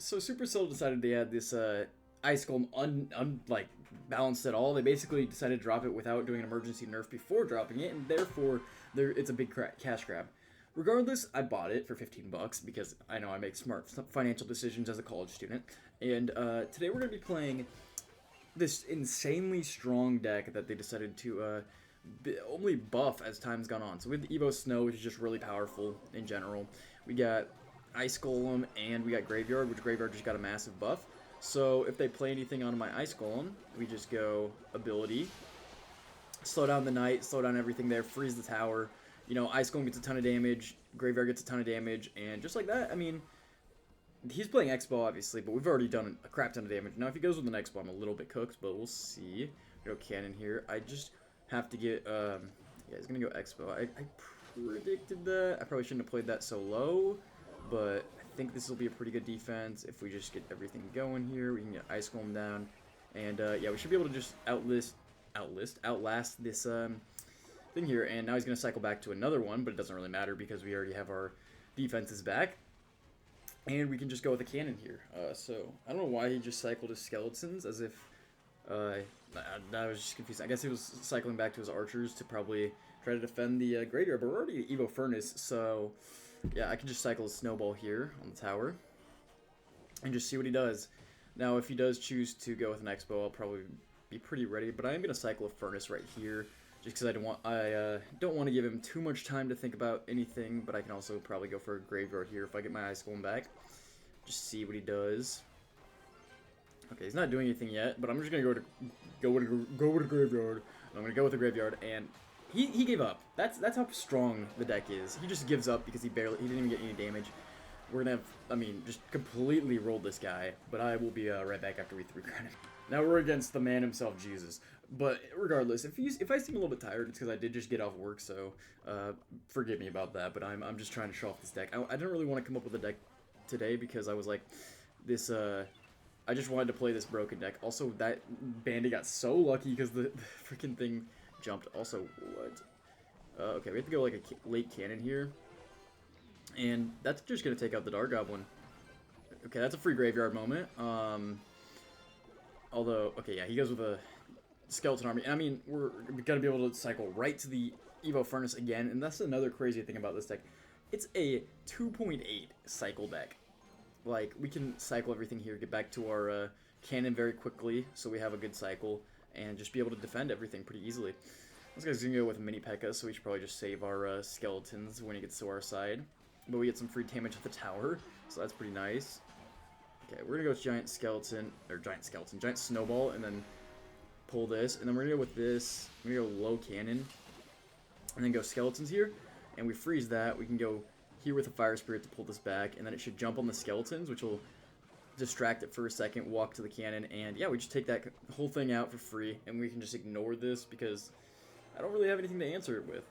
So Supercell decided they had this Ice Golem like balanced at all. They basically decided to drop it without doing an emergency nerf before dropping it, and therefore it's a big cash grab. Regardless, I bought it for 15 bucks because I know I make smart financial decisions as a college student. And today we're going to be playing this insanely strong deck that they decided to only buff as time's gone on. So with Evo Snow, which is just really powerful in general. We got Ice Golem and we got Graveyard, which Graveyard just got a massive buff. So if they play anything on my Ice Golem, we just go ability, slow down the night, slow down everything there, freeze the tower. You know, Ice Golem gets a ton of damage, Graveyard gets a ton of damage, and just like that, I mean, he's playing Expo, obviously, but we've already done a crap ton of damage. Now, if he goes with an Expo, I'm a little bit cooked, but we'll see. Go Cannon here. I just have to get, yeah, he's going to go Expo. I predicted that. I probably shouldn't have played that so low, but I think this will be a pretty good defense. If we just get everything going here, we can get Ice Golem down. And, yeah, we should be able to just outlast this, thing here. And now he's going to cycle back to another one, but it doesn't really matter because we already have our defenses back. And we can just go with a cannon here. So, I don't know why he just cycled his skeletons, as if, I was just confused. I guess he was cycling back to his archers to probably try to defend the Graveyard, but we're already at Evo Furnace, so, yeah, I can just cycle a Snowball here on the tower, and just see what he does. Now, if he does choose to go with an Expo, I'll probably be pretty ready, but I am going to cycle a Furnace right here, just because I don't want to give him too much time to think about anything, but I can also probably go for a Graveyard here if I get my Ice Golem back. Just see what he does. Okay, he's not doing anything yet, but I'm just gonna go with a Graveyard. I'm gonna go with a Graveyard, and he gave up. That's how strong the deck is. He just gives up because he didn't even get any damage. We're gonna have, I mean, just completely rolled this guy, but I will be right back after we 3-crown him. Now we're against the man himself, Jesus. But regardless, if I seem a little bit tired, it's because I did just get off work, so forgive me about that. But I'm just trying to show off this deck. I didn't really want to come up with a deck today because I was like, I just wanted to play this broken deck. Also, that Bandit got so lucky because the freaking thing jumped. Also, what? Okay, we have to go like a late cannon here. And that's just going to take out the Dark Goblin. Okay, that's a free Graveyard moment. Although, okay, yeah, he goes with a Skeleton Army. And I mean, we're going to be able to cycle right to the Evo Furnace again. And that's another crazy thing about this deck. It's a 2.8 cycle deck. Like, we can cycle everything here, get back to our cannon very quickly, so we have a good cycle, and just be able to defend everything pretty easily. This guy's going to go with mini Pekka, so we should probably just save our skeletons when he gets to our side. But we get some free damage at the tower, so that's pretty nice. Okay, we're going to go with Giant Snowball, and then pull this, and then we're going to go with this. We're going to go low cannon, and then go skeletons here, and we freeze that. We can go here with a Fire Spirit to pull this back, and then it should jump on the skeletons, which will distract it for a second, walk to the cannon, and yeah, we just take that whole thing out for free, and we can just ignore this because I don't really have anything to answer it with.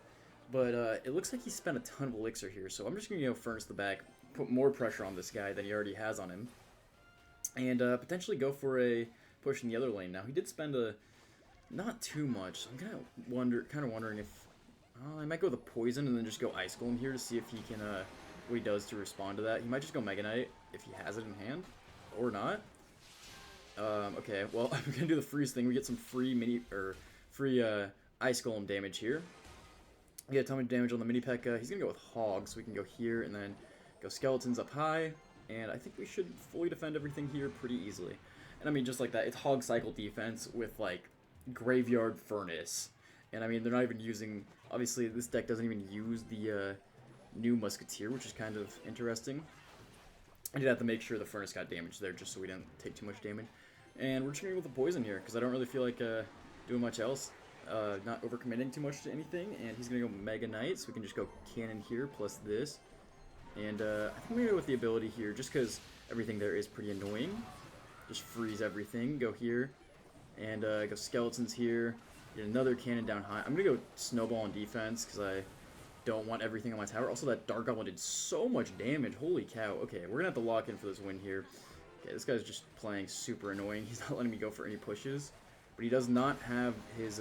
But it looks like he spent a ton of elixir here, so I'm just going to go Furnace the back, put more pressure on this guy than he already has on him, and potentially go for a push in the other lane. Now, he did spend not too much, so I'm kind of wondering if I might go with a Poison and then just go Ice Golem here to see if he can, what he does to respond to that. He might just go Mega Knight if he has it in hand, or not. Okay, well, I'm going to do the freeze thing. We get some free Ice Golem damage here. We get a ton of damage on the mini Pekka. He's going to go with Hog, so we can go here and then go Skeletons up high. And I think we should fully defend everything here pretty easily. And I mean, just like that, it's Hog cycle defense with, like, Graveyard Furnace. And I mean, they're not even using, obviously this deck doesn't even use the new Musketeer, which is kind of interesting. I did have to make sure the Furnace got damaged there just so we didn't take too much damage. And we're just going to go with the Poison here, because I don't really feel like doing much else. Not overcommitting too much to anything. And he's going to go Mega Knight, so we can just go Cannon here, plus this. And I think we're going to go with the ability here, just because everything there is pretty annoying. Just freeze everything, go here, and go Skeletons here. Get another cannon down high. I'm going to go Snowball on defense because I don't want everything on my tower. Also, that Dark Goblin did so much damage. Holy cow. Okay, we're going to have to lock in for this win here. Okay, this guy's just playing super annoying. He's not letting me go for any pushes. But he does not have his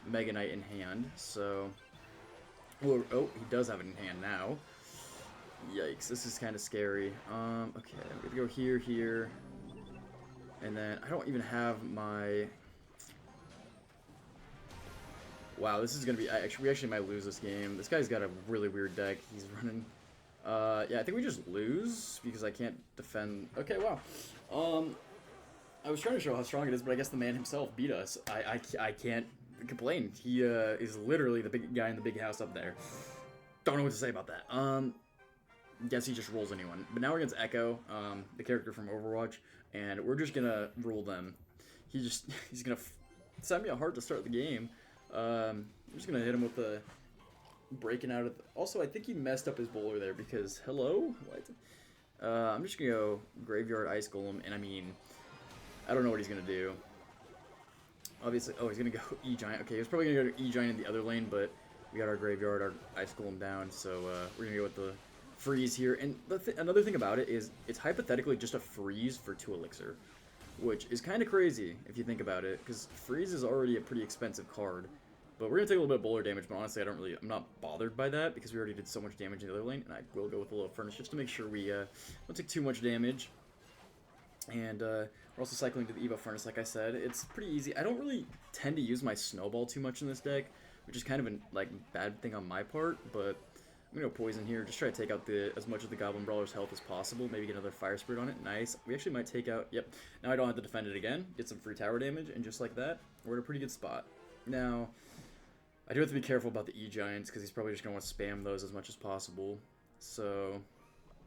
Mega Knight in hand, so... Oh, he does have it in hand now. Yikes, this is kind of scary. Okay, I'm gonna go here, here. And then I don't even have my... Wow, this is gonna be... we actually might lose this game. This guy's got a really weird deck he's running. Yeah, I think we just lose because I can't defend... Okay, wow. I was trying to show how strong it is, but I guess the man himself beat us. I can't complain. He is literally the big guy in the big house up there. Don't know what to say about that. Guess he just rolls anyone. But now we're against Echo, the character from Overwatch, and we're just gonna rule them. He's gonna send me a heart to start the game. I'm just gonna hit him with the breaking out of... Also, I think he messed up his bowler there because... Hello? What? I'm just gonna go Graveyard Ice Golem, and I mean... I don't know what he's gonna do. Obviously... Oh, he's gonna go E-Giant. Okay, he was probably gonna go E-Giant in the other lane, but we got our Graveyard, our Ice Golem down, so we're gonna go with the freeze here. And another thing about it is it's hypothetically just a freeze for 2 Elixir, which is kind of crazy if you think about it, because freeze is already a pretty expensive card. But we're gonna take a little bit of bowler damage, but honestly, I'm not bothered by that because we already did so much damage in the other lane, and I will go with a little furnace just to make sure we don't take too much damage. And we're also cycling to the Evo Furnace, like I said. It's pretty easy. I don't really tend to use my Snowball too much in this deck, which is kind of a bad thing on my part, but I'm gonna go Poison here, just try to take out as much of the Goblin Brawler's health as possible, maybe get another Fire Spirit on it. Nice. We actually might take out... Yep. Now I don't have to defend it again, get some free tower damage, and just like that, we're in a pretty good spot. Now, I do have to be careful about the E-Giants, because he's probably just going to want to spam those as much as possible. So,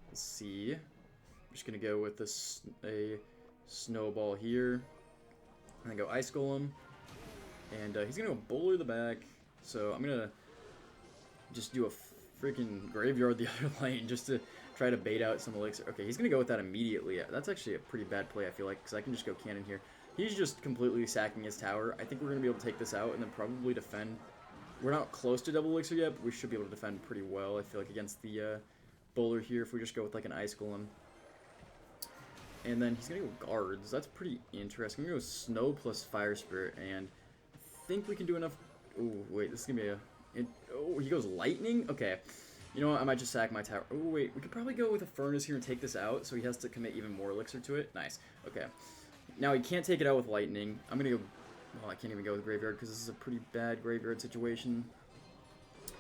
let's see. I'm just going to go with a Snowball here. And then go Ice Golem. And he's going to go Bowler the back. So I'm going to just do a freaking Graveyard the other lane just to try to bait out some Elixir. Okay, he's going to go with that immediately. That's actually a pretty bad play, I feel like, because I can just go Cannon here. He's just completely sacking his tower. I think we're going to be able to take this out and then probably defend. We're not close to double Elixir yet, but we should be able to defend pretty well, I feel like, against the Bowler here if we just go with like an Ice Golem. And then he's going to go Guards. That's pretty interesting. I'm going to go Snow plus Fire Spirit, and I think we can do enough... Oh, wait, this is going to be a... Oh, he goes Lightning? Okay. You know what? I might just sack my tower. Oh, wait. We could probably go with a Furnace here and take this out, so he has to commit even more Elixir to it. Nice. Okay. Now, he can't take it out with Lightning. I'm going to go... Well, I can't even go with Graveyard because this is a pretty bad Graveyard situation.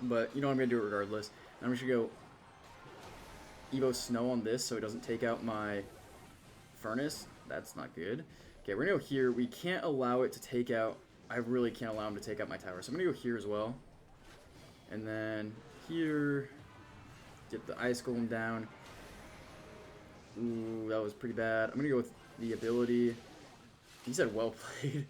But, you know, I'm going to do it regardless. I'm just going to go Evo Snow on this so it doesn't take out my Furnace. That's not good. Okay, we're going to go here. We can't allow it to take out... I really can't allow him to take out my tower. So I'm going to go here as well. And then here... Get the Ice Golem down. Ooh, that was pretty bad. I'm going to go with the ability. He said well played.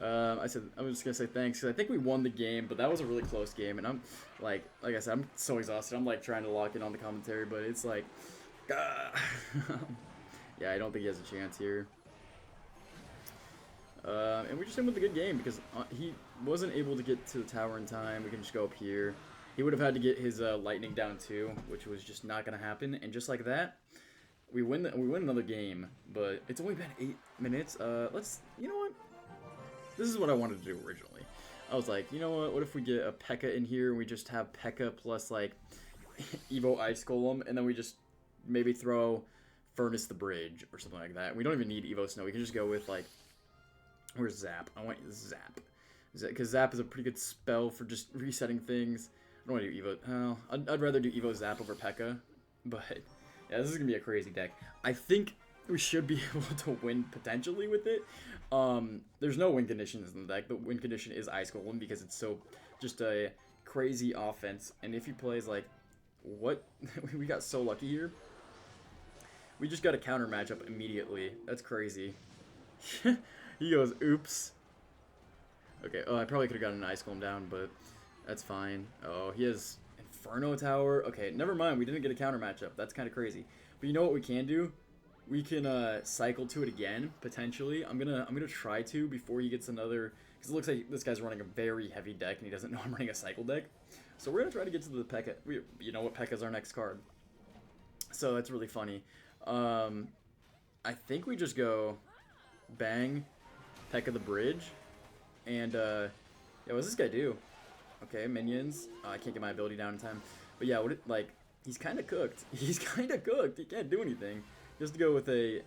I'm just gonna say thanks because I think we won the game, but that was a really close game, and I'm like I said, I'm so exhausted. I'm like trying to lock in on the commentary, but it's like, yeah, I don't think he has a chance here. And we just ended with a good game because he wasn't able to get to the tower in time. We can just go up here. He would have had to get his lightning down too, which was just not gonna happen. And just like that, we win another game. But it's only been 8 minutes. You know what? This is what I wanted to do originally. I was like, you know what if we get a Pekka in here and we just have Pekka plus, like, Evo Ice Golem, and then we just maybe throw Furnace the Bridge or something like that. We don't even need Evo Snow. We can just go with, like, where's Zap? I want Zap. Because Zap is a pretty good spell for just resetting things. I don't want to do Evo. Oh, I'd rather do Evo Zap over Pekka. But, yeah, this is going to be a crazy deck. I think we should be able to win potentially with it. There's no win conditions in the deck. The win condition is Ice Golem because it's so just a crazy offense. And if he plays like what we got so lucky here. We just got a counter matchup immediately. That's crazy. He goes, oops. Okay, oh, I probably could have gotten an Ice Golem down, but that's fine. Oh, he has Inferno Tower. Okay, never mind. We didn't get a counter matchup. That's kind of crazy. But you know what we can do? We can cycle to it again potentially. I'm gonna try to before he gets another, because it looks like this guy's running a very heavy deck and he doesn't know I'm running a cycle deck. So we're gonna try to get to the Pekka. You know what? Pekka's our next card. So that's really funny. I think we just go bang Pekka the Bridge, and yeah, what does this guy do? Okay, minions. I can't get my ability down in time. But yeah, He's kind of cooked. He's kind of cooked. He can't do anything. He has to go with a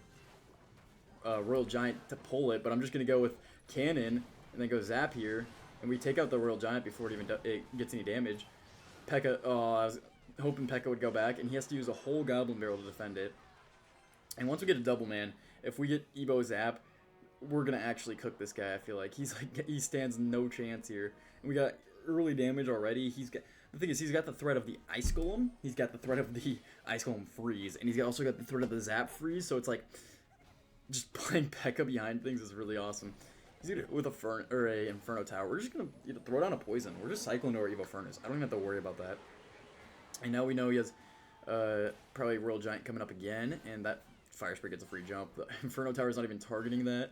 Royal Giant to pull it, but I'm just going to go with Cannon and then go Zap here. And we take out the Royal Giant before it even it gets any damage. Pekka, oh, I was hoping Pekka would go back, and he has to use a whole Goblin Barrel to defend it. And once we get a double man, if we get Evo Zap, we're going to actually cook this guy, I feel like. He stands no chance here. And we got early damage already. The thing is, he's got the threat of the Ice Golem, he's got the threat of the Ice Golem Freeze, and he's also got the threat of the Zap Freeze, so it's like, just playing Pekka behind things is really awesome. He's either with a Inferno Tower. We're just gonna throw down a poison. We're just cycling to our Evo Furnace. I don't even have to worry about that. And now we know he has probably Royal Giant coming up again, and that Fire Spray gets a free jump. The Inferno Tower is not even targeting that.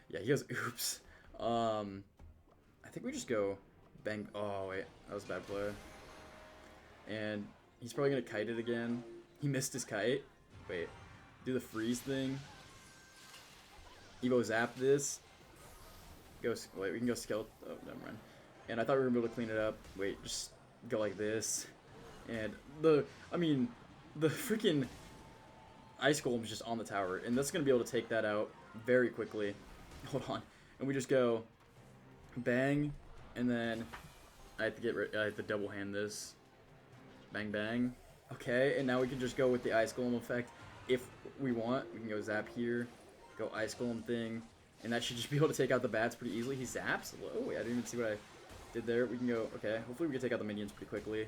Yeah, he has oops. I think we just go bang. Oh wait, that was a bad play. And he's probably gonna kite it again. He missed his kite. Wait, do the freeze thing. Evo Zap this. Wait, we can go Skeleton. Oh, never mind. And I thought we were able to clean it up. Wait, just go like this. And the freaking Ice Golem's just on the tower. And that's going to be able to take that out very quickly. Hold on. And we just go bang. And then I have to double hand this. Bang, bang. Okay, and now we can just go with the Ice Golem effect. If we want, we can go Zap here. Go Ice Golem thing. And that should just be able to take out the bats pretty easily. He zaps. Oh, wait, I didn't even see what I did there. We can go, okay, hopefully we can take out the minions pretty quickly.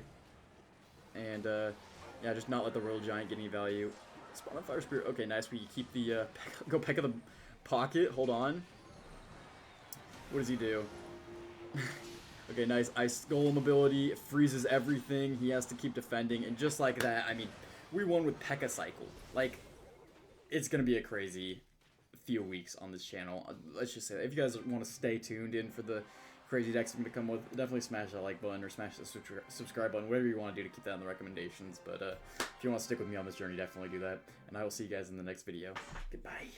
And, yeah, just not let the Royal Giant get any value. Spawn on Fire Spirit. Okay, nice. We keep the, go Pekka the pocket. Hold on. What does he do? Okay, nice. Ice Golem ability. It freezes everything. He has to keep defending. And just like that, I mean, we won with Pekka cycle. Like, it's going to be a crazy few weeks on this channel. Let's just say that. If you guys want to stay tuned in for the crazy decks I'm going to come with, definitely smash that like button or smash the subscribe button, whatever you want to do to keep that in the recommendations. But if you want to stick with me on this journey, definitely do that. And I will see you guys in the next video. Goodbye.